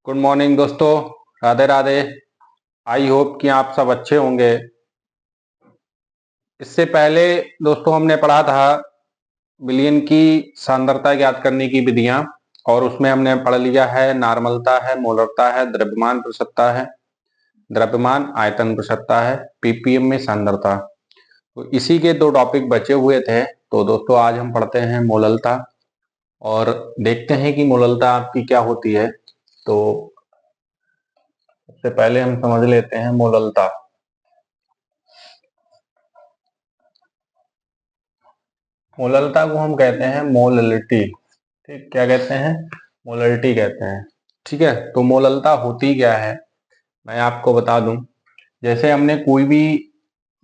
Good morning दोस्तों। Radhe Radhe. I hope कि आप सब अच्छे होंगे। इससे पहले दोस्तों हमने पढ़ा था विलयन की सांद्रता ज्ञात करने की विधियां, और उसमें हमने पढ़ लिया है नार्मलता है, मोलरता है, द्रव्यमान प्रतिशतता है, द्रव्यमान आयतन प्रतिशतता है, पीपीएम में सांद्रता। तो इसी के दो टॉपिक बचे हुए थे। तो दोस्तों आज हम पढ़ते हैं मोललता और देखते हैं कि मोललता आपकी क्या होती है। तो सबसे पहले हम समझ लेते हैं मोललता। मोललता को हम कहते हैं मोललिटी। ठीक, क्या कहते हैं? मोललिटी कहते हैं। ठीक है, तो मोललता होती क्या है मैं आपको बता दूं। जैसे हमने कोई भी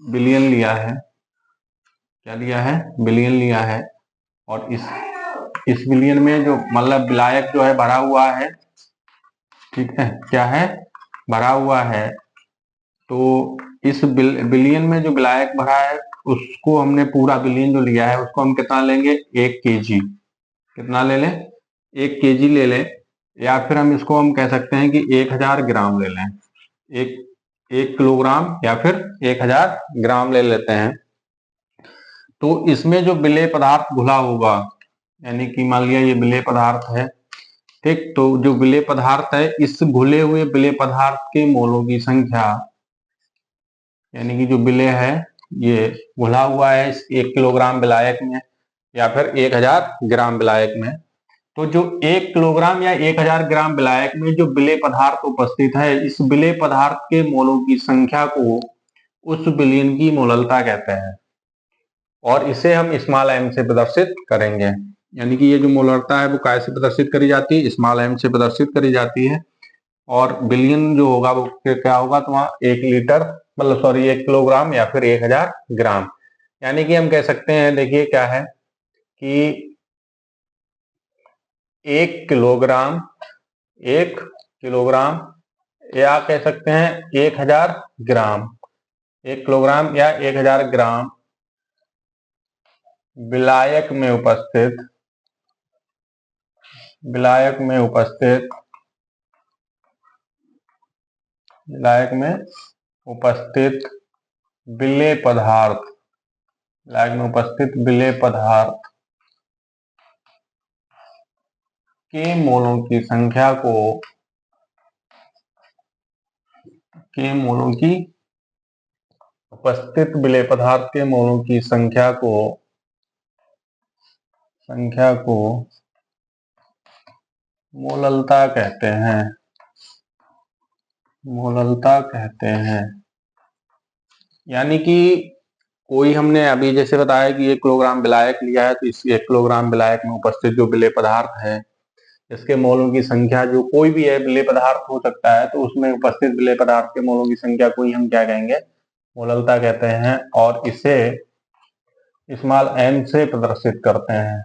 विलयन लिया है, क्या लिया है? विलयन लिया है, और इस विलयन में जो मतलब विलायक जो है भरा हुआ है, ठीक है, क्या है? भरा हुआ है। तो इस विलयन में जो विलायक भरा है उसको हमने पूरा विलयन जो लिया है उसको हम कितना लेंगे? 1 kg। कितना ले लें? 1 kg ले लें, या फिर हम इसको हम कह सकते हैं कि 1000 ग्राम ले लें। एक 1 किलोग्राम या फिर 1000 ग्राम ले लेते हैं। तो इसमें जो विलेय पदार्थ घुला होगा, यानी कि मान लिया ये विलेय पदार्थ है, ठीक, तो जो विलेय पदार्थ है इस घुले हुए विलेय पदार्थ के मोलों की संख्या, यानी कि जो विलेय है ये घुला हुआ है इस 1 किलोग्राम विलायक में या फिर 1000 ग्राम विलायक में, तो जो 1 किलोग्राम या 1000 ग्राम विलायक में जो विलेय पदार्थ उपस्थित है, इस विलेय पदार्थ के मोलों की संख्या को उस विलयन की मोललता कहते हैं, और इसे हम स्मॉल एम से प्रदर्शित करेंगे। यानी कि ये जो मोलरता है वो काय से प्रदर्शित करी जाती है? स्मॉल एम से प्रदर्शित करी जाती है। और विलयन जो होगा वो क्या होगा? तो वहां 1 लीटर मतलब सॉरी 1 किलोग्राम या फिर 1000 ग्राम। यानी कि हम कह सकते हैं, देखिए क्या है कि 1 किलोग्राम, 1 किलोग्राम, या कह सकते हैं 1000 ग्राम, 1 किलोग्राम या 1000 ग्राम विलायक में उपस्थित, विलायक में उपस्थित, विलायक में उपस्थित विलेय पदार्थ, विलायक में उपस्थित विलेय पदार्थ के मोलों की संख्या को, के मोलों की उपस्थित विलेय पदार्थ के मोलों की संख्या को मोललता कहते हैं, मोललता कहते हैं। यानी कि कोई हमने अभी जैसे बताया कि 1 किलोग्राम विलायक लिया है, तो इस 1 किलोग्राम विलायक में उपस्थित जो विलेय पदार्थ है इसके मोलों की संख्या, जो कोई भी है विलेय पदार्थ हो सकता है, तो उसमें उपस्थित विलेय पदार्थ के मोलों की संख्या को ही हम क्या कहेंगे? मोललता कहते हैं। और इसे स्मॉल एम से प्रदर्शित करते हैं,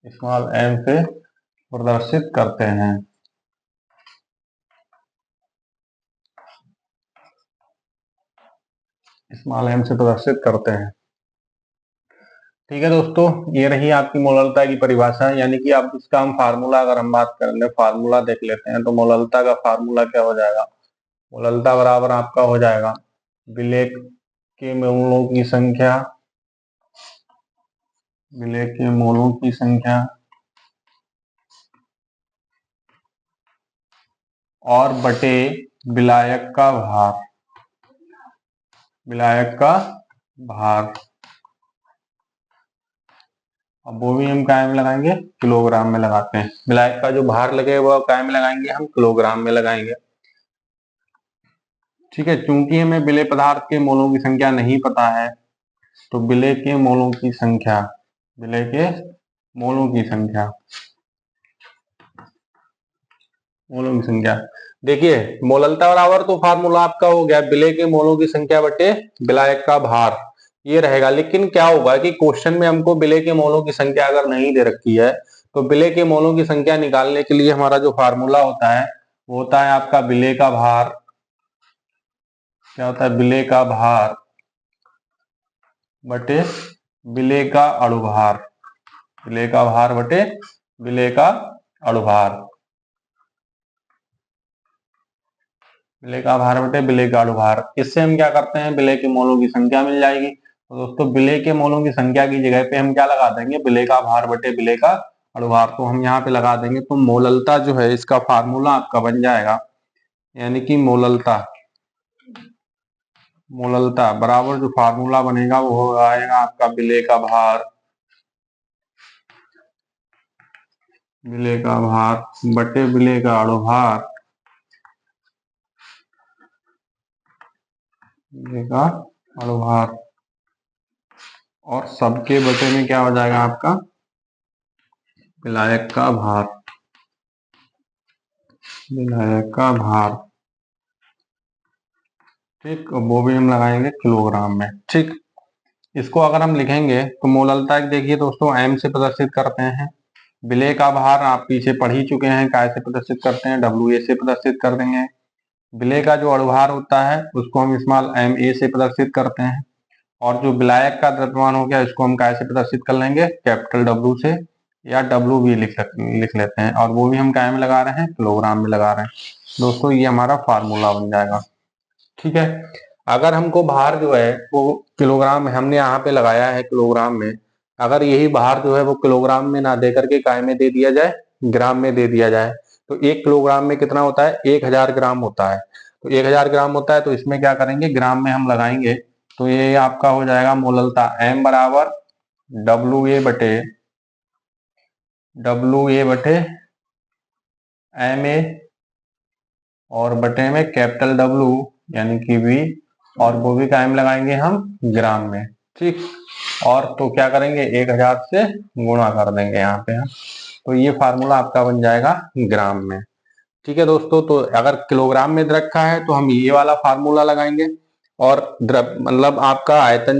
स्मॉल एम से प्रदर्शित करते हैं। स्मॉल एम से प्रदर्शित करते हैं। ठीक है दोस्तों, ये रही आपकी मोललता की परिभाषा। यानी कि अब इसका हम फार्मूला, अगर हम बात करें फार्मूला देख लेते हैं, तो मोललता का फार्मूला क्या हो जाएगा? मोललता बराबर आपका हो जाएगा विलेय के मोलों की संख्या, विलेय के मोलों की संख्या और बटे विलायक का भार, विलायक का भार। अब वो भी हम काय में लगाएंगे? किलोग्राम में लगाते हैं। विलायक का जो भार लगे वो काय में लगाएंगे? हम किलोग्राम में लगाएंगे। ठीक है, चूंकि हमें विलेय पदार्थ के मोलों की संख्या नहीं पता है, तो विलेय के मोलों की संख्या, विलेय के मोलों की संख्या, मोलों की संख्या, देखिए मोललता बराबर तो फार्मूला आपका हो गया विलेय के मोलों की संख्या बटे विलायक का भार, ये रहेगा। लेकिन क्या होगा कि क्वेश्चन में हमको विलेय के मोलों की संख्या अगर नहीं दे रखी है, तो विलेय के मोलों की संख्या निकालने के लिए हमारा जो फार्मूला होता है वो होता है आपका विलेय का भार। क्या होता है? विलेय का भार बटे विलेय का अणुभार, विलेय का भार बटे विलेय का अणुभार। विलेय का भार बटे विलेय का अणुभार। इससे हम क्या करते हैं, विलेय के मोलों की संख्या मिल जाएगी। तो दोस्तों विलेय के मोलों की संख्या की जगह पे हम क्या लगा देंगे, विलेय का भार बटे विलेय का अणुभार। तो हम यहाँ पे लगा देंगे, तो मोललता जो है इसका फार्मूला आपका बन जाएगा, यानी कि मोललता बराबर जो फार्मूला बनेगा वो आएगा आपका विलेय का भार बटे विलेय का अणुभार, विलेय का अणुभार, और सबके बटे में क्या हो जाएगा आपका विलायक का भार, विलायक का भार। ठीक, वो भी हम लगाएंगे किलोग्राम में। ठीक, इसको अगर हम लिखेंगे तो मोललता देखिए दोस्तों एम से प्रदर्शित करते हैं। विलेय का भार आप पीछे पढ़ ही चुके हैं, काय से प्रदर्शित करते हैं, WA से प्रदर्शित कर देंगे। विलेय का जो अणुभार होता है उसको हम स्मॉल MA से प्रदर्शित करते हैं, और जो विलायक का द्रव्यमान हो गया इसको हम काय से प्रदर्शित कर लेंगे, कैपिटल W से, या WB लिख लेते हैं, और वो भी हम काय में लगा रहे हैं, किलोग्राम में लगा रहे हैं। दोस्तों ये हमारा फार्मूला बन जाएगा। ठीक है, अगर हमको भार जो है वो किलोग्राम में हमने यहाँ पे लगाया है किलोग्राम में, अगर यही भार जो है वो किलोग्राम में ना दे करके काय में दे दिया जाए, ग्राम में दे दिया जाए, तो 1 किलोग्राम में कितना होता है, 1000 ग्राम होता है। तो 1000 ग्राम होता है, तो इसमें क्या करेंगे, ग्राम में हम लगाएंगे, तो ये आपका हो जाएगा मोललता M बराबर WA बटे MA, और बटे में कैपिटल W यानी कि V, और वो भी कायम लगाएंगे हम ग्राम में। ठीक, और तो क्या करेंगे 1000 से गुणा कर देंगे यहाँ पे हम, तो ये फार्मूला आपका बन जाएगा ग्राम में। ठीक है दोस्तों, तो अगर किलोग्राम में रखा है तो हम ये वाला फार्मूला लगाएंगे, और मतलब आपका आयतन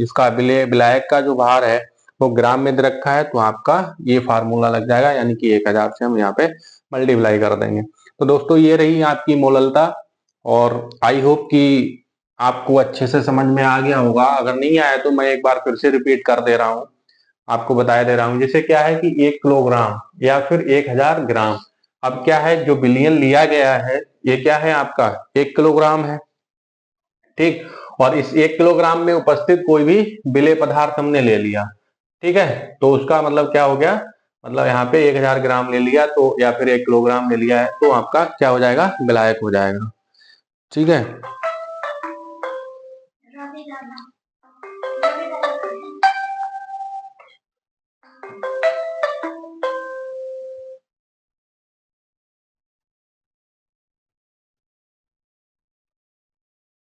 इसका विलायक का जो भार है वो ग्राम में रखा है, तो आपका ये फार्मूला लग जाएगा, यानी कि 1000 से हम यहाँ पे मल्टीप्लाई कर देंगे। तो दोस्तों ये रही आपकी मोललता, और आई होप कि आपको अच्छे से समझ में आ गया होगा। अगर नहीं आया तो मैं एक बार फिर से रिपीट कर दे रहा हूँ, आपको बताया दे रहा हूँ। जैसे क्या है कि 1 किलोग्राम या फिर 1000 ग्राम, अब क्या है जो विलयन लिया गया है ये क्या है आपका 1 किलोग्राम है। ठीक, और इस 1 किलोग्राम में उपस्थित कोई भी विलेय पदार्थ हमने ले लिया, ठीक है, तो उसका मतलब क्या हो गया, मतलब यहाँ पे 1000 ग्राम ले लिया तो, या फिर 1 किलोग्राम ले लिया है, तो आपका क्या हो जाएगा, विलायक हो जाएगा। ठीक है।